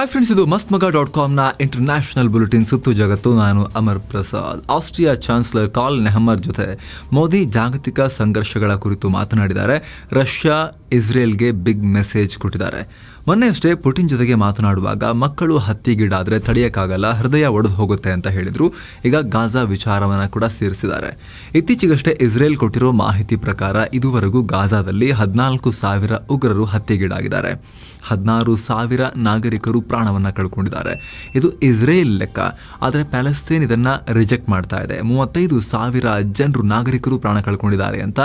Hi friends, ಇದು ಮಸ್ತ್ಮಗ.com international bulletin ಸುತ್ತು ಜಗತ್ತು. ನಾನು Amar Prasad. Austria chancellor Karl Nehammer ಜೊತೆ ಮೋದಿ ಜಾಗತಿಕ ಸಂಘರ್ಷಗಳ ಕುರಿತು ಮಾತನಾಡಿದ್ದಾರೆ. ರಷ್ಯಾ ಇಸ್ರೇಲ್ಗೆ ಬಿಗ್ ಮೆಸೇಜ್ ಕೊಟ್ಟಿದ್ದಾರೆ. ಮೊನ್ನೆಯಷ್ಟೇ ಪುಟಿನ್ ಜೊತೆಗೆ ಮಾತನಾಡುವಾಗ ಮಕ್ಕಳು ಹತ್ಯೆಗೀಡಾದರೆ ತಡೆಯಕ್ಕಾಗಲ್ಲ, ಹೃದಯ ಒಡೆದು ಹೋಗುತ್ತೆ ಅಂತ ಹೇಳಿದ್ರು. ಈಗ ಗಾಜಾ ವಿಚಾರವನ್ನು ಕೂಡ ಸೇರಿಸಿದ್ದಾರೆ. ಇತ್ತೀಚೆಗಷ್ಟೇ ಇಸ್ರೇಲ್ ಕೊಟ್ಟಿರೋ ಮಾಹಿತಿ ಪ್ರಕಾರ ಇದುವರೆಗೂ ಗಾಜಾದಲ್ಲಿ 14,000 ಉಗ್ರರು ಹತ್ಯೆಗೀಡಾಗಿದ್ದಾರೆ. 16,000 ನಾಗರಿಕರು ಪ್ರಾಣವನ್ನ ಕಳ್ಕೊಂಡಿದ್ದಾರೆ. ಇದು ಇಸ್ರೇಲ್ ಲೆಕ್ಕ. ಆದರೆ ಪ್ಯಾಲೆಸ್ತೇನ್ ಇದನ್ನ ರಿಜೆಕ್ಟ್ ಮಾಡ್ತಾ ಇದೆ. 35,000 ಜನರು ನಾಗರಿಕರು ಪ್ರಾಣ ಕಳ್ಕೊಂಡಿದ್ದಾರೆ ಅಂತ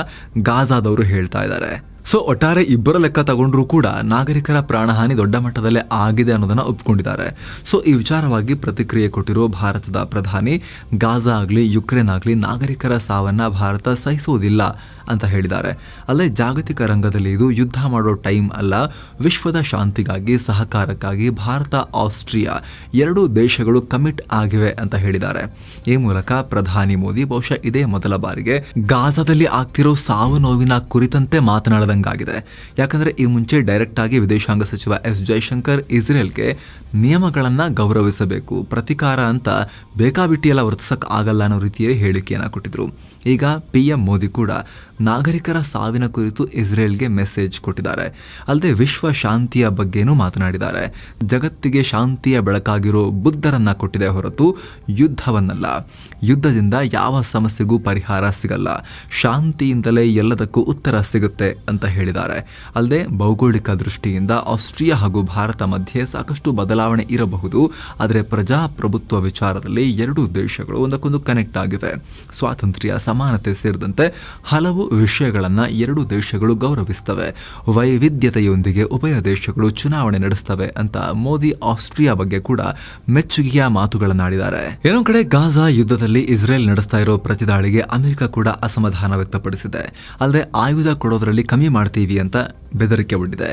ಗಾಜಾದವರು ಹೇಳ್ತಾ ಇದ್ದಾರೆ. ಸೊ ಒಟ್ಟಾರೆ ಇಬ್ಬರ ಲೆಕ್ಕ ತಗೊಂಡ್ರೂ ಕೂಡ ನಾಗರಿಕರ ಪ್ರಾಣಹಾನಿ ದೊಡ್ಡ ಮಟ್ಟದಲ್ಲೇ ಆಗಿದೆ ಅನ್ನೋದನ್ನ ಒಪ್ಕೊಂಡಿದ್ದಾರೆ. ಸೊ ಈ ವಿಚಾರವಾಗಿ ಪ್ರತಿಕ್ರಿಯೆ ಕೊಟ್ಟಿರೋ ಭಾರತದ ಪ್ರಧಾನಿ, ಗಾಜಾ ಆಗಲಿ ಯುಕ್ರೇನ್ ಆಗಲಿ ನಾಗರಿಕರ ಸಾವನ್ನ ಭಾರತ ಸಹಿಸುವುದಿಲ್ಲ ಅಂತ ಹೇಳಿದ್ದಾರೆ. ಅಲ್ಲದೆ ಜಾಗತಿಕ ರಂಗದಲ್ಲಿ ಇದು ಯುದ್ಧ ಮಾಡೋ ಟೈಮ್ ಅಲ್ಲ, ವಿಶ್ವದ ಶಾಂತಿಗಾಗಿ ಸಹಕಾರಕ್ಕಾಗಿ ಭಾರತ ಆಸ್ಟ್ರಿಯಾ ಎರಡೂ ದೇಶಗಳು ಕಮಿಟ್ ಆಗಿವೆ ಅಂತ ಹೇಳಿದ್ದಾರೆ. ಈ ಮೂಲಕ ಪ್ರಧಾನಿ ಮೋದಿ ಬಹುಶಃ ಇದೇ ಮೊದಲ ಬಾರಿಗೆ ಗಾಜಾದಲ್ಲಿ ಆಗ್ತಿರೋ ಸಾವು ನೋವಿನ ಕುರಿತಂತೆ ಮಾತನಾಡದಂಗಾಗಿದೆ. ಯಾಕಂದ್ರೆ ಈ ಮುಂಚೆ ಡೈರೆಕ್ಟ್ ಆಗಿ ವಿದೇಶಾಂಗ ಸಚಿವ ಎಸ್ ಜೈಶಂಕರ್ ಇಸ್ರೇಲ್ಗೆ ನಿಯಮಗಳನ್ನ ಗೌರವಿಸಬೇಕು, ಪ್ರತಿಕಾರ ಅಂತ ಬೇಕಾಬಿಟ್ಟಿಯೆಲ್ಲ ವರ್ತಿಸಕ್ ಆಗಲ್ಲ ಅನ್ನೋ ರೀತಿಯಲ್ಲಿ ಹೇಳಿಕೆಯನ್ನ ಕೊಟ್ಟಿದ್ರು. ಈಗ PM ಮೋದಿ ಕೂಡ ನಾಗರಿಕರ ಸಾವಿನ ಕುರಿತು ಇಸ್ರೇಲ್ಗೆ ಮೆಸೇಜ್ ಕೊಟ್ಟಿದ್ದಾರೆ. ಅಲ್ಲದೆ ವಿಶ್ವ ಶಾಂತಿಯ ಬಗ್ಗೆನೂ ಮಾತನಾಡಿದ್ದಾರೆ. ಜಗತ್ತಿಗೆ ಶಾಂತಿಯ ಬೆಳಕಾಗಿರೋ ಬುದ್ಧರನ್ನ ಕೊಟ್ಟಿದೆ ಹೊರತು ಯುದ್ಧವನ್ನಲ್ಲ. ಯುದ್ಧದಿಂದ ಯಾವ ಸಮಸ್ಯೆಗೂ ಪರಿಹಾರ ಸಿಗಲ್ಲ, ಶಾಂತಿಯಿಂದಲೇ ಎಲ್ಲದಕ್ಕೂ ಉತ್ತರ ಸಿಗುತ್ತೆ ಅಂತ ಹೇಳಿದ್ದಾರೆ. ಅಲ್ಲದೆ ಭೌಗೋಳಿಕ ದೃಷ್ಟಿಯಿಂದ ಆಸ್ಟ್ರಿಯಾ ಹಾಗೂ ಭಾರತ ಮಧ್ಯೆ ಸಾಕಷ್ಟು ಬದಲಾವಣೆ ಇರಬಹುದು, ಆದರೆ ಪ್ರಜಾಪ್ರಭುತ್ವ ವಿಚಾರದಲ್ಲಿ ಎರಡೂ ದೇಶಗಳು ಒಂದಕ್ಕೊಂದು ಕನೆಕ್ಟ್ ಆಗಿವೆ. ಸ್ವಾತಂತ್ರ್ಯ, ಸಮಾನತೆ ಸೇರಿದಂತೆ ಹಲವು ವಿಷಯಗಳನ್ನ ಎರಡೂ ದೇಶಗಳು ಗೌರವಿಸ್ತವೆ. ವೈವಿಧ್ಯತೆಯೊಂದಿಗೆ ಉಭಯ ದೇಶಗಳು ಚುನಾವಣೆ ನಡೆಸ್ತವೆ ಅಂತ ಮೋದಿ ಆಸ್ಟ್ರಿಯಾ ಬಗ್ಗೆ ಕೂಡ ಮೆಚ್ಚುಗೆಯ ಮಾತುಗಳನ್ನಾಡಿದ್ದಾರೆ. ಏನೋ ಕಡೆ ಗಾಜಾ ಯುದ್ಧದಲ್ಲಿ ಇಸ್ರೇಲ್ ನಡೆಸ್ತಾ ಇರೋ ಪ್ರತಿದಾಳಿಗೆ ಅಮೆರಿಕ ಕೂಡ ಅಸಮಾಧಾನ ವ್ಯಕ್ತಪಡಿಸಿದೆ. ಅಲ್ಲದೆ ಆಯುಧ ಕೊಡೋದ್ರಲ್ಲಿ ಕಮ್ಮಿ ಮಾಡ್ತೀವಿ ಅಂತ ಬೆದರಿಕೆ ಒಡ್ಡಿದೆ.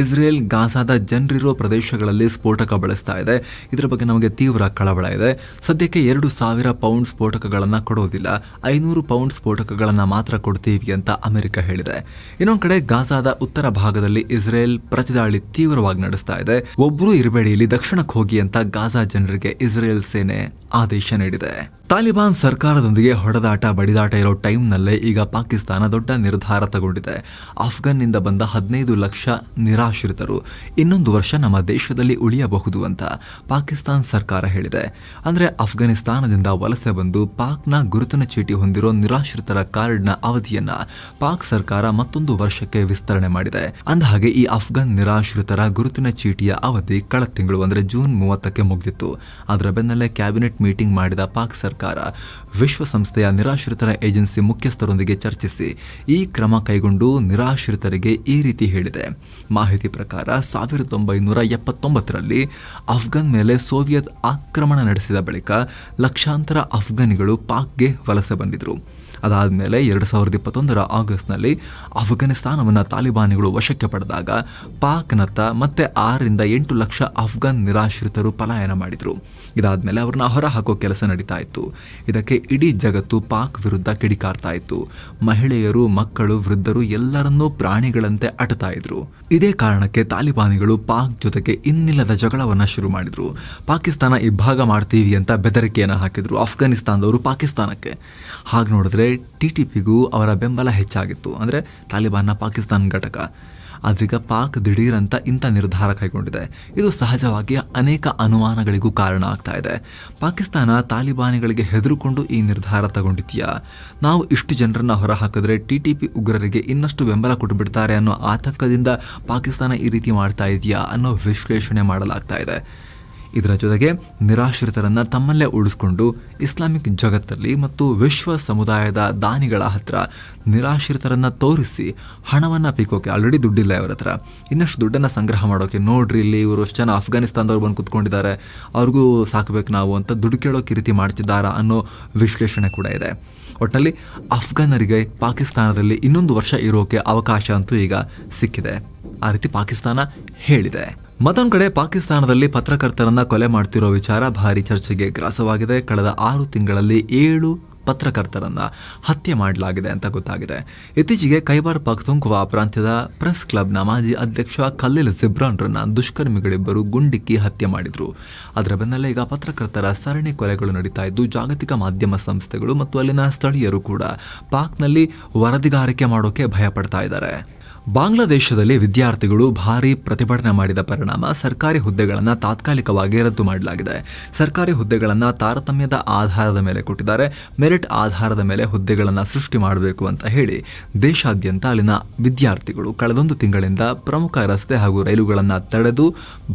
ಇಸ್ರೇಲ್ ಗಾಜಾದ ಜನರಿರೋ ಪ್ರದೇಶಗಳಲ್ಲಿ ಸ್ಫೋಟಕ ಬಳಸ್ತಾ ಇದೆ. ಇದರ ಬಗ್ಗೆ ನಮಗೆ ತೀವ್ರ ಕಳವಳ ಇದೆ. ಸದ್ಯಕ್ಕೆ 2,000 ಪೌಂಡ್ ಸ್ಫೋಟಕಗಳನ್ನ ಕೊಡೋದಿಲ್ಲ, 500 ಪೌಂಡ್ ಸ್ಫೋಟಕಗಳನ್ನ ಮಾತ್ರ ಕೊಡ್ತೀವಿ ಅಂತ ಅಮೆರಿಕ ಹೇಳಿದೆ. ಇನ್ನೊಂದು ಕಡೆ ಗಾಜಾದ ಉತ್ತರ ಭಾಗದಲ್ಲಿ ಇಸ್ರೇಲ್ ಪ್ರತಿದಾಳಿ ತೀವ್ರವಾಗಿ ನಡೆಸ್ತಾ ಇದೆ. ಒಬ್ರು ಇರಬೇಡಿ, ಇಲ್ಲಿ ದಕ್ಷಿಣಕ್ಕೆ ಹೋಗಿ ಅಂತ ಗಾಜಾ ಜನರಿಗೆ ಇಸ್ರೇಲ್ ಸೇನೆ ಆದೇಶ ನೀಡಿದೆ. ತಾಲಿಬಾನ್ ಸರ್ಕಾರದೊಂದಿಗೆ ಹೊಡೆದಾಟ ಬಡಿದಾಟ ಇರೋ ಟೈಮ್ನಲ್ಲೇ ಈಗ ಪಾಕಿಸ್ತಾನ ದೊಡ್ಡ ನಿರ್ಧಾರ ತಗೊಂಡಿದೆ. ಅಫ್ಘಾನ್ನಿಂದ ಬಂದ 15 ಲಕ್ಷ ನಿರಾಶ್ರಿತರು ಇನ್ನೊಂದು ವರ್ಷ ನಮ್ಮ ದೇಶದಲ್ಲಿ ಉಳಿಯಬಹುದು ಅಂತ ಪಾಕಿಸ್ತಾನ ಸರ್ಕಾರ ಹೇಳಿದೆ. ಅಂದ್ರೆ ಅಫ್ಘಾನಿಸ್ತಾನದಿಂದ ವಲಸೆ ಬಂದು ಪಾಕ್ನ ಗುರುತಿನ ಚೀಟಿ ಹೊಂದಿರೋ ನಿರಾಶ್ರಿತರ ಕಾರ್ಡ್ನ ಅವಧಿಯನ್ನ ಪಾಕ್ ಸರ್ಕಾರ ಮತ್ತೊಂದು ವರ್ಷಕ್ಕೆ ವಿಸ್ತರಣೆ ಮಾಡಿದೆ. ಅಂದಹಾಗೆ ಈ ಅಫ್ಘಾನ್ ನಿರಾಶ್ರಿತರ ಗುರುತಿನ ಚೀಟಿಯ ಅವಧಿ ಕಳೆದ ತಿಂಗಳು ಅಂದ್ರೆ ಜೂನ್ 30ಕ್ಕೆ ಮುಗಿದಿತ್ತು. ಅದರ ಬೆನ್ನಲ್ಲೇ ಕ್ಯಾಬಿನೆಟ್ ಮೀಟಿಂಗ್ ಮಾಡಿದ ಪಾಕ್ ಸರ್ಕಾರ ವಿಶ್ವಸಂಸ್ಥೆಯ ನಿರಾಶ್ರಿತರ ಏಜೆನ್ಸಿ ಮುಖ್ಯಸ್ಥರೊಂದಿಗೆ ಚರ್ಚಿಸಿ ಈ ಕ್ರಮ ಕೈಗೊಂಡು ನಿರಾಶ್ರಿತರಿಗೆ ಈ ರೀತಿ ಹೇಳಿದೆ. ಮಾಹಿತಿ ಪ್ರಕಾರ 1979ರಲ್ಲಿ ಅಫ್ಘಾನ್ ಮೇಲೆ ಸೋವಿಯತ್ ಆಕ್ರಮಣ ನಡೆಸಿದ ಬಳಿಕ ಲಕ್ಷಾಂತರ ಅಫ್ಘಾನಿಗಳು ಪಾಕ್ಗೆ ವಲಸೆ ಬಂದಿದ್ರು. ಅದಾದ್ಮೇಲೆ 2021ರ ಆಗಸ್ಟ್ನಲ್ಲಿ ಅಫ್ಘಾನಿಸ್ತಾನವನ್ನು ತಾಲಿಬಾನಿಗಳು ವಶಕ್ಕೆ ಪಡೆದಾಗ ಪಾಕ್ನತ್ತ ಮತ್ತೆ 6-8 ಲಕ್ಷ ಅಫ್ಘಾನ್ ನಿರಾಶ್ರಿತರು ಪಲಾಯನ ಮಾಡಿದ್ರು. ಇದಾದ್ಮೇಲೆ ಅವ್ರನ್ನ ಹೊರ ಹಾಕೋ ಕೆಲಸ ನಡೀತಾ ಇತ್ತು. ಇದಕ್ಕೆ ಇಡೀ ಜಗತ್ತು ಪಾಕ್ ವಿರುದ್ಧ ಕಿಡಿಕಾರ್ತಾ ಇತ್ತು. ಮಹಿಳೆಯರು, ಮಕ್ಕಳು, ವೃದ್ಧರು ಎಲ್ಲರನ್ನೂ ಪ್ರಾಣಿಗಳಂತೆ ಅಟತಾ ಇದ್ರು. ಇದೇ ಕಾರಣಕ್ಕೆ ತಾಲಿಬಾನಿಗಳು ಪಾಕ್ ಜೊತೆಗೆ ಇನ್ನಿಲ್ಲದ ಜಗಳವನ್ನ ಶುರು ಮಾಡಿದ್ರು. ಪಾಕಿಸ್ತಾನ ಇಬ್ಬಾಗ ಮಾಡ್ತೀವಿ ಅಂತ ಬೆದರಿಕೆಯನ್ನ ಹಾಕಿದ್ರು ಅಫ್ಘಾನಿಸ್ತಾನದವರು ಪಾಕಿಸ್ತಾನಕ್ಕೆ. ಹಾಗೆ ನೋಡಿದ್ರೆ TTPಗೂ ಅವರ ಬೆಂಬಲ ಹೆಚ್ಚಾಗಿತ್ತು, ಅಂದ್ರೆ ತಾಲಿಬಾನ್ನ ಪಾಕಿಸ್ತಾನ ಘಟಕ. ಆದ್ರೀಗ ಪಾಕ್ ದಿಢೀರ್ ಅಂತ ಇಂಥ ನಿರ್ಧಾರ ಕೈಗೊಂಡಿದೆ. ಇದು ಸಹಜವಾಗಿ ಅನೇಕ ಅನುಮಾನಗಳಿಗೂ ಕಾರಣ ಆಗ್ತಾ ಇದೆ. ಪಾಕಿಸ್ತಾನ ತಾಲಿಬಾನಿಗಳಿಗೆ ಹೆದರುಕೊಂಡು ಈ ನಿರ್ಧಾರ ತಗೊಂಡಿದ್ಯಾ? ನಾವು ಇಷ್ಟು ಜನರನ್ನ ಹೊರ ಹಾಕಿದ್ರೆ TTP ಉಗ್ರರಿಗೆ ಇನ್ನಷ್ಟು ಬೆಂಬಲ ಕೊಟ್ಟುಬಿಡ್ತಾರೆ ಅನ್ನೋ ಆತಂಕದಿಂದ ಪಾಕಿಸ್ತಾನ ಈ ರೀತಿ ಮಾಡ್ತಾ ಇದೆಯಾ ಅನ್ನೋ ವಿಶ್ಲೇಷಣೆ ಮಾಡಲಾಗ್ತಾ ಇದೆ. ಇದರ ಜೊತೆಗೆ ನಿರಾಶ್ರಿತರನ್ನ ತಮ್ಮಲ್ಲೇ ಉಳಿಸ್ಕೊಂಡು ಇಸ್ಲಾಮಿಕ್ ಜಗತ್ತಲ್ಲಿ ಮತ್ತು ವಿಶ್ವ ಸಮುದಾಯದ ದಾನಿಗಳ ಹತ್ರ ನಿರಾಶ್ರಿತರನ್ನ ತೋರಿಸಿ ಹಣವನ್ನ ಪೀಕೋಕೆ, ಆಲ್ರೆಡಿ ದುಡ್ಡಿಲ್ಲ ಇವರ ಹತ್ರ, ಇನ್ನಷ್ಟು ದುಡ್ಡನ್ನ ಸಂಗ್ರಹ ಮಾಡೋಕೆ, ನೋಡ್ರಿ ಇಲ್ಲಿ ಇವರು ಅಷ್ಟು ಜನ ಅಫ್ಘಾನಿಸ್ತಾನದವ್ರು ಬಂದು ಕುತ್ಕೊಂಡಿದ್ದಾರೆ, ಅವ್ರಿಗೂ ಸಾಕಬೇಕು ನಾವು ಅಂತ ದುಡ್ಡು ಕೇಳೋಕೆ ಈ ರೀತಿ ಮಾಡ್ತಿದ್ದಾರಾ ಅನ್ನೋ ವಿಶ್ಲೇಷಣೆ ಕೂಡ ಇದೆ. ಒಟ್ಟಿನಲ್ಲಿ ಅಫ್ಘಾನರಿಗೆ ಪಾಕಿಸ್ತಾನದಲ್ಲಿ ಇನ್ನೊಂದು ವರ್ಷ ಇರೋಕೆ ಅವಕಾಶ ಅಂತೂ ಈಗ ಸಿಕ್ಕಿದೆ. ಆ ರೀತಿ ಪಾಕಿಸ್ತಾನ ಹೇಳಿದೆ. ಮತ್ತೊಂದು ಕಡೆ ಪಾಕಿಸ್ತಾನದಲ್ಲಿ ಪತ್ರಕರ್ತರನ್ನ ಕೊಲೆ ಮಾಡ್ತಿರೋ ವಿಚಾರ ಭಾರಿ ಚರ್ಚೆಗೆ ಗ್ರಾಸವಾಗಿದೆ. ಕಳೆದ 6 ತಿಂಗಳಲ್ಲಿ 7 ಪತ್ರಕರ್ತರನ್ನ ಹತ್ಯೆ ಮಾಡಲಾಗಿದೆ ಅಂತ ಗೊತ್ತಾಗಿದೆ. ಇತ್ತೀಚೆಗೆ ಖೈಬರ್ ಪಖ್ತೂನ್ಖ್ವಾ ಪ್ರಾಂತ್ಯದ ಪ್ರೆಸ್ ಕ್ಲಬ್ನ ಮಾಜಿ ಅಧ್ಯಕ್ಷ ಖಲೀಲ್ ಜಿಬ್ರಾನ್ರನ್ನ ದುಷ್ಕರ್ಮಿಗಳಿಬ್ಬರು ಗುಂಡಿಕ್ಕಿ ಹತ್ಯೆ ಮಾಡಿದ್ರು. ಅದರ ಬೆನ್ನಲ್ಲೇ ಈಗ ಪತ್ರಕರ್ತರ ಸರಣಿ ಕೊಲೆಗಳು ನಡೀತಾ ಇದ್ದು, ಜಾಗತಿಕ ಮಾಧ್ಯಮ ಸಂಸ್ಥೆಗಳು ಮತ್ತು ಅಲ್ಲಿನ ಸ್ಥಳೀಯರು ಕೂಡ ಪಾಕ್ನಲ್ಲಿ ವರದಿಗಾರಿಕೆ ಮಾಡೋಕೆ ಭಯ ಪಡ್ತಾ ಇದ್ದಾರೆ. ಬಾಂಗ್ಲಾದೇಶದಲ್ಲಿ ವಿದ್ಯಾರ್ಥಿಗಳು ಭಾರೀ ಪ್ರತಿಭಟನೆ ಮಾಡಿದ ಪರಿಣಾಮ ಸರ್ಕಾರಿ ಹುದ್ದೆಗಳನ್ನು ತಾತ್ಕಾಲಿಕವಾಗಿ ರದ್ದು ಮಾಡಲಾಗಿದೆ. ಸರ್ಕಾರಿ ಹುದ್ದೆಗಳನ್ನು ತಾರತಮ್ಯದ ಆಧಾರದ ಮೇಲೆ ಕೊಟ್ಟಿದ್ದಾರೆ. ಮೆರಿಟ್ ಆಧಾರದ ಮೇಲೆ ಹುದ್ದೆಗಳನ್ನು ಸೃಷ್ಟಿ ಮಾಡಬೇಕು ಅಂತ ಹೇಳಿ ದೇಶಾದ್ಯಂತ ಅಲ್ಲಿನ ವಿದ್ಯಾರ್ಥಿಗಳು ಕಳೆದೊಂದು ತಿಂಗಳಿಂದ ಪ್ರಮುಖ ರಸ್ತೆ ಹಾಗೂ ರೈಲುಗಳನ್ನು ತಡೆದು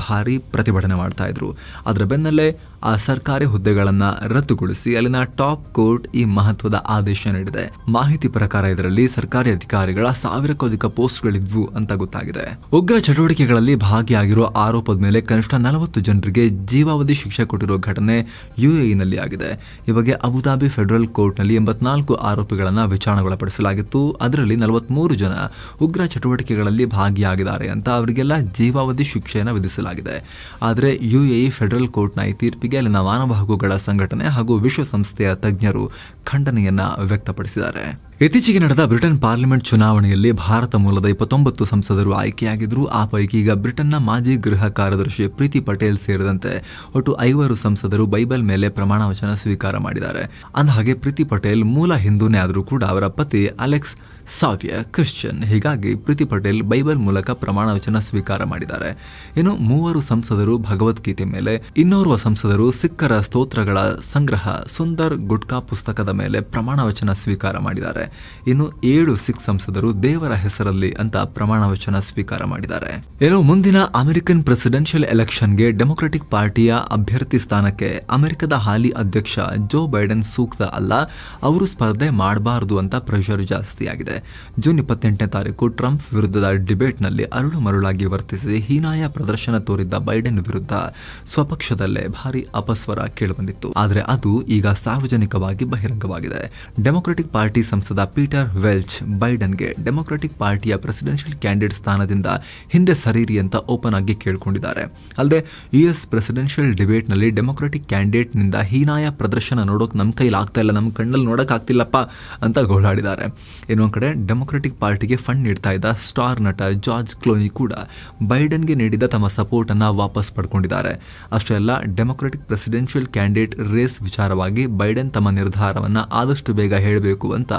ಭಾರೀ ಪ್ರತಿಭಟನೆ ಮಾಡ್ತಾ ಇದ್ರು. ಅದರ ಬೆನ್ನಲ್ಲೇ ಆ ಸರ್ಕಾರಿ ಹುದ್ದೆಗಳನ್ನು ರದ್ದುಗೊಳಿಸಿ ಅಲ್ಲಿನ ಟಾಪ್ ಕೋರ್ಟ್ ಈ ಮಹತ್ವದ ಆದೇಶ ನೀಡಿದೆ. ಮಾಹಿತಿ ಪ್ರಕಾರ ಇದರಲ್ಲಿ ಸರ್ಕಾರಿ ಅಧಿಕಾರಿಗಳ 1000ಕ್ಕೂ ಅಧಿಕ ಪೋಸ್ಟ್ಗಳಿದ್ವು ಅಂತ ಗೊತ್ತಾಗಿದೆ. ಉಗ್ರ ಚಟುವಟಿಕೆಗಳಲ್ಲಿ ಭಾಗಿಯಾಗಿರುವ ಆರೋಪದ ಮೇಲೆ ಕನಿಷ್ಠ 40 ಜನರಿಗೆ ಜೀವಾವಧಿ ಶಿಕ್ಷೆ ಕೊಟ್ಟಿರುವ ಘಟನೆ ಯುಎಇನಲ್ಲಿ ಆಗಿದೆ. ಈ ಬಗ್ಗೆ ಅಬುದಾಬಿ ಫೆಡರಲ್ ಕೋರ್ಟ್ನಲ್ಲಿ 84 ಆರೋಪಿಗಳನ್ನು ವಿಚಾರಣೆಗೊಳಪಡಿಸಲಾಗಿತ್ತು. ಅದರಲ್ಲಿ 43 ಜನ ಉಗ್ರ ಚಟುವಟಿಕೆಗಳಲ್ಲಿ ಭಾಗಿಯಾಗಿದ್ದಾರೆ ಅಂತ ಅವರಿಗೆಲ್ಲ ಜೀವಾವಧಿ ಶಿಕ್ಷೆಯನ್ನು ವಿಧಿಸಲಾಗಿದೆ. ಆದರೆ ಯುಎಇ ಫೆಡರಲ್ ಕೋರ್ಟ್ನ ಈ ತೀರ್ಪಿಗೆ ಅಲ್ಲಿನ ಮಾನವ ಹಕ್ಕುಗಳ ಸಂಘಟನೆ ಹಾಗೂ ವಿಶ್ವಸಂಸ್ಥೆಯ ತಜ್ಞರು ಖಂಡನೆಯನ್ನ ವ್ಯಕ್ತಪಡಿಸಿದ್ದಾರೆ. ಇತ್ತೀಚೆಗೆ ನಡೆದ ಬ್ರಿಟನ್ ಪಾರ್ಲಿಮೆಂಟ್ ಚುನಾವಣೆಯಲ್ಲಿ ಭಾರತ ಮೂಲದ 29 ಸಂಸದರು ಆಯ್ಕೆಯಾಗಿದ್ರು. ಆ ಪೈಕಿ ಈಗ ಬ್ರಿಟನ್ನ ಮಾಜಿ ಗೃಹ ಕಾರ್ಯದರ್ಶಿ ಪ್ರೀತಿ ಪಟೇಲ್ ಸೇರಿದಂತೆ ಒಟ್ಟು 5 ಸಂಸದರು ಬೈಬಲ್ ಮೇಲೆ ಪ್ರಮಾಣ ವಚನ ಸ್ವೀಕಾರ ಮಾಡಿದ್ದಾರೆ. ಅಂದಹಾಗೆ ಪ್ರೀತಿ ಪಟೇಲ್ ಮೂಲ ಹಿಂದೂನೇ ಆದರೂ ಕೂಡ ಅವರ ಪತಿ ಅಲೆಕ್ಸ್ ಸಾವ್ಯ ಕ್ರಿಶ್ಚಿಯನ್. ಹೀಗಾಗಿ ಪ್ರೀತಿ ಪಟೇಲ್ ಬೈಬಲ್ ಮೂಲಕ ಪ್ರಮಾಣ ವಚನ ಸ್ವೀಕಾರ ಮಾಡಿದ್ದಾರೆ. ಇನ್ನು 3 ಸಂಸದರು ಭಗವದ್ಗೀತೆ ಮೇಲೆ, 200 ಸಂಸದರು ಸಿಖ್ಖರ ಸ್ತೋತ್ರಗಳ ಸಂಗ್ರಹ ಸುಂದರ್ ಗುಟ್ಕಾ ಪುಸ್ತಕದ ಮೇಲೆ ಪ್ರಮಾಣ ವಚನ ಸ್ವೀಕಾರ ಮಾಡಿದ್ದಾರೆ. ಇನ್ನು 7 ಸಿಖ್ ಸಂಸದರು ದೇವರ ಹೆಸರಲ್ಲಿ ಅಂತ ಪ್ರಮಾಣ ವಚನ ಸ್ವೀಕಾರ ಮಾಡಿದ್ದಾರೆ. ಇನ್ನು ಮುಂದಿನ ಅಮೆರಿಕನ್ ಪ್ರೆಸಿಡೆನ್ಷಿಯಲ್ ಎಲೆಕ್ಷನ್ಗೆ ಡೆಮೊಕ್ರೆಟಿಕ್ ಪಾರ್ಟಿಯ ಅಭ್ಯರ್ಥಿ ಸ್ಥಾನಕ್ಕೆ ಅಮೆರಿಕದ ಹಾಲಿ ಅಧ್ಯಕ್ಷ ಜೋ ಬೈಡೆನ್ ಸೂಕ್ತ ಅಲ್ಲ, ಅವರು ಸ್ಪರ್ಧೆ ಮಾಡಬಾರದು ಅಂತ ಪ್ರೆಷರ್ ಜಾಸ್ತಿಯಾಗಿದೆ. ಜೂನ್ 28ನೇ ತಾರೀಕು ಟ್ರಂಪ್ ವಿರುದ್ಧದ ಡಿಬೇಟ್ನಲ್ಲಿ ಅರಳು ಮರುಳಾಗಿ ವರ್ತಿಸಿ ಹೀನಾಯ ಪ್ರದರ್ಶನ ತೋರಿದ್ದ ಬೈಡೆನ್ ವಿರುದ್ಧ ಸ್ವಪಕ್ಷದಲ್ಲೇ ಭಾರಿ ಅಪಸ್ವರ ಕೇಳಿಬಂದಿತ್ತು. ಆದರೆ ಅದು ಈಗ ಸಾರ್ವಜನಿಕವಾಗಿ ಬಹಿರಂಗವಾಗಿದೆ. ಡೆಮೊಕ್ರೆಟಿಕ್ ಪಾರ್ಟಿ ಸಂಸದ ಪೀಟರ್ ವೆಲ್ಚ್ ಬೈಡೆನ್ಗೆ ಡೆಮೊಕ್ರೆಟಿಕ್ ಪಾರ್ಟಿಯ ಪ್ರೆಸಿಡೆನ್ಷಿಯಲ್ ಕ್ಯಾಂಡಿಡೇಟ್ ಸ್ಥಾನದಿಂದ ಹಿಂದೆ ಸರೀರಿ ಅಂತ ಓಪನ್ ಆಗಿ ಕೇಳಿಕೊಂಡಿದ್ದಾರೆ. ಅಲ್ಲದೆ ಯುಎಸ್ ಪ್ರೆಸಿಡೆನ್ಷಿಯಲ್ ಡಿಬೇಟ್ನಲ್ಲಿ ಡೆಮೊಕ್ರೆಟಿಕ್ ಕ್ಯಾಂಡಿಡೇಟ್ನಿಂದ ಹೀನಾಯ ಪ್ರದರ್ಶನ ನೋಡೋಕೆ ನಮ್ಮ ಕೈಲಿ ಆಗ್ತಾ ಇಲ್ಲ, ನಮ್ಮ ಕಣ್ಣಲ್ಲಿ ನೋಡಕ್ ಆಗ್ತಿಲ್ಲಪ್ಪ ಅಂತ ಗೋಳಾಡಿದ್ದಾರೆ. ಇನ್ನೊಂದು ಕಡೆ ಡೆಮೊಕ್ರೆಟಿಕ್ ಪಾರ್ಟಿಗೆ ಫಂಡ್ ನೀಡ್ತಾ ಇದ್ದ ಸ್ಟಾರ್ ನಟ ಜಾರ್ಜ್ ಕ್ಲೂನಿ ಕೂಡ ಬೈಡೆನ್ಗೆ ನೀಡಿದ ತಮ್ಮ ಸಪೋರ್ಟ್ ಅನ್ನ ವಾಪಸ್ ಪಡ್ಕೊಂಡಿದ್ದಾರೆ. ಅಷ್ಟೇ ಅಲ್ಲ, ಡೆಮೊಕ್ರೆಟಿಕ್ ಪ್ರೆಸಿಡೆನ್ಷಿಯಲ್ ಕ್ಯಾಂಡಿಡೇಟ್ ರೇಸ್ ವಿಚಾರವಾಗಿ ಬೈಡೆನ್ ತಮ್ಮ ನಿರ್ಧಾರವನ್ನ ಆದಷ್ಟು ಬೇಗ ಹೇಳಬೇಕು ಅಂತ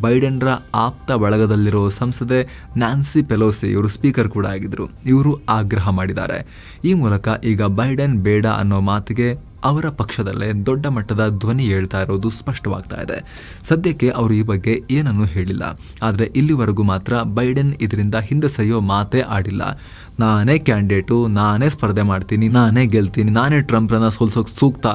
ಬೈಡೆನ್ರ ಆಪ್ತ ಬಳಗದಲ್ಲಿರೋ ಸಂಸದೆ ನ್ಯಾನ್ಸಿ ಪೆಲೋಸಿ, ಇವರು ಸ್ಪೀಕರ್ ಕೂಡ ಆಗಿದ್ರು, ಇವರು ಆಗ್ರಹ ಮಾಡಿದ್ದಾರೆ. ಈ ಮೂಲಕ ಈಗ ಬೈಡೆನ್ ಬೇಡ ಅನ್ನೋ ಮಾತಿಗೆ ಅವರ ಪಕ್ಷದಲ್ಲೇ ದೊಡ್ಡ ಮಟ್ಟದ ಧ್ವನಿ ಹೇಳ್ತಾ ಇರೋದು ಸ್ಪಷ್ಟವಾಗ್ತಾ ಇದೆ. ಸದ್ಯಕ್ಕೆ ಅವರು ಈ ಬಗ್ಗೆ ಏನನ್ನೂ ಹೇಳಿಲ್ಲ. ಆದರೆ ಇಲ್ಲಿವರೆಗೂ ಮಾತ್ರ ಬೈಡೆನ್ ಇದರಿಂದ ಹಿಂದೆ ಸರಿಯೋ ಮಾತೇ ಆಡಿಲ್ಲ. ನಾನೇ ಕ್ಯಾಂಡಿಡೇಟು, ನಾನೇ ಸ್ಪರ್ಧೆ ಮಾಡ್ತೀನಿ, ನಾನೇ ಗೆಲ್ತೀನಿ, ನಾನೇ ಟ್ರಂಪ್ರನ್ನ ಸೋಲ್ಸೋಕೆ ಸೂಕ್ತ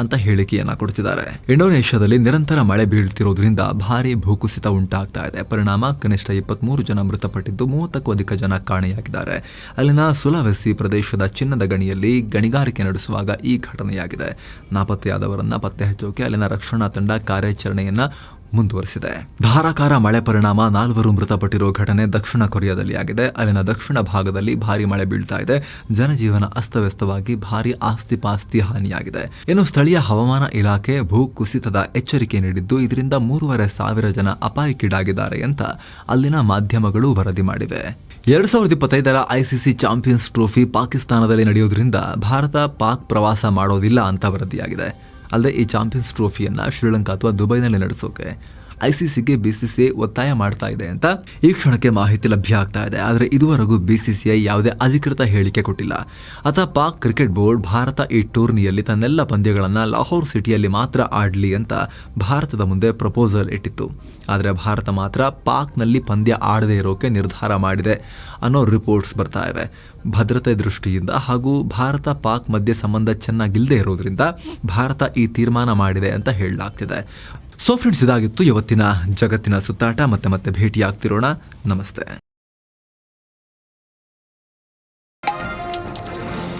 ಅಂತ ಹೇಳಿಕೆಯನ್ನ ಕೊಡ್ತಿದ್ದಾರೆ. ಇಂಡೋನೇಷ್ಯಾದಲ್ಲಿ ನಿರಂತರ ಮಳೆ ಬೀಳ್ತಿರೋದ್ರಿಂದ ಭಾರಿ ಭೂಕುಸಿತ ಉಂಟಾಗ್ತಾ ಇದೆ. ಪರಿಣಾಮ ಕನಿಷ್ಠ 23 ಜನ ಮೃತಪಟ್ಟಿದ್ದು 30ಕ್ಕೂ ಅಧಿಕ ಜನ ಕಾಣೆಯಾಗಿದ್ದಾರೆ. ಅಲ್ಲಿನ ಸುಲಾವೆಸಿ ಪ್ರದೇಶದ ಚಿನ್ನದ ಗಣಿಯಲ್ಲಿ ಗಣಿಗಾರಿಕೆ ನಡೆಸುವಾಗ ಈ ಘಟನೆಯಾಗಿದೆ. ನಾಪತ್ತೆಯಾದವರನ್ನ ಪತ್ತೆ ಹಚ್ಚೋಕೆ ಅಲ್ಲಿನ ರಕ್ಷಣಾ ತಂಡ ಕಾರ್ಯಾಚರಣೆಯನ್ನ ಮುಂದುವರೆಸಿದೆ. ಧಾರಾಕಾರ ಮಳೆ ಪರಿಣಾಮ 4 ಮೃತಪಟ್ಟಿರುವ ಘಟನೆ ದಕ್ಷಿಣ ಕೊರಿಯಾದಲ್ಲಿ ಆಗಿದೆ. ಅಲ್ಲಿನ ದಕ್ಷಿಣ ಭಾಗದಲ್ಲಿ ಭಾರಿ ಮಳೆ ಬೀಳ್ತಾ ಇದೆ. ಜನಜೀವನ ಅಸ್ತವ್ಯಸ್ತವಾಗಿ ಭಾರಿ ಆಸ್ತಿ ಪಾಸ್ತಿ ಹಾನಿಯಾಗಿದೆ. ಇನ್ನು ಸ್ಥಳೀಯ ಹವಾಮಾನ ಇಲಾಖೆ ಭೂ ಕುಸಿತದ ಎಚ್ಚರಿಕೆ ನೀಡಿದ್ದು, ಇದರಿಂದ 3,500 ಜನ ಅಪಾಯಕ್ಕೀಡಾಗಿದ್ದಾರೆ ಅಂತ ಅಲ್ಲಿನ ಮಾಧ್ಯಮಗಳು ವರದಿ ಮಾಡಿವೆ. 2025ರ ಐಸಿಸಿ ಚಾಂಪಿಯನ್ಸ್ ಟ್ರೋಫಿ ಪಾಕಿಸ್ತಾನದಲ್ಲಿ ನಡೆಯೋದ್ರಿಂದ ಭಾರತ ಪಾಕ್ ಪ್ರವಾಸ ಮಾಡೋದಿಲ್ಲ ಅಂತ ವರದಿಯಾಗಿದೆ. ಅಲ್ಲದೆ ಈ ಚಾಂಪಿಯನ್ಸ್ ಟ್ರೋಫಿಯನ್ನ ಶ್ರೀಲಂಕಾ ಅಥವಾ ದುಬೈನಲ್ಲಿ ನಡೆಸೋಕೆ ಐಸಿಸಿಗೆ ಬಿಸಿಸಿಐ ಒತ್ತಾಯ ಮಾಡ್ತಾ ಇದೆ ಅಂತ ಈ ಕ್ಷಣಕ್ಕೆ ಮಾಹಿತಿ ಲಭ್ಯ ಆಗ್ತಾ ಇದೆ. ಆದರೆ ಇದುವರೆಗೂ ಬಿಸಿಸಿಐ ಯಾವುದೇ ಅಧಿಕೃತ ಹೇಳಿಕೆ ಕೊಟ್ಟಿಲ್ಲ. ಅಥವಾ ಪಾಕ್ ಕ್ರಿಕೆಟ್ ಬೋರ್ಡ್ ಭಾರತ ಈ ಟೂರ್ನಿಯಲ್ಲಿ ತನ್ನೆಲ್ಲ ಪಂದ್ಯಗಳನ್ನು ಲಾಹೋರ್ ಸಿಟಿಯಲ್ಲಿ ಮಾತ್ರ ಆಡಲಿ ಅಂತ ಭಾರತದ ಮುಂದೆ ಪ್ರಪೋಸಲ್ ಇಟ್ಟಿತ್ತು. ಆದರೆ ಭಾರತ ಮಾತ್ರ ಪಾಕ್ನಲ್ಲಿ ಪಂದ್ಯ ಆಡದೇ ಇರೋಕೆ ನಿರ್ಧಾರ ಮಾಡಿದೆ ಅನ್ನೋ ರಿಪೋರ್ಟ್ಸ್ ಬರ್ತಾ ಇವೆ. ಭದ್ರತೆ ದೃಷ್ಟಿಯಿಂದ ಹಾಗೂ ಭಾರತ ಪಾಕ್ ಮಧ್ಯೆ ಸಂಬಂಧ ಚೆನ್ನಾಗಿಲ್ಲದೆ ಇರೋದ್ರಿಂದ ಭಾರತ ಈ ತೀರ್ಮಾನ ಮಾಡಿದೆ ಅಂತ ಹೇಳಲಾಗ್ತಿದೆ. ಸೊ ಫ್ರೆಂಡ್ಸ್, ಇದಾಗಿತ್ತು ಇವತ್ತಿನ ಜಗತ್ತಿನ ಸುತ್ತಾಟ. ಮತ್ತೆ ಭೇಟಿಯಾಗ್ತಿರೋಣ. ನಮಸ್ತೆ.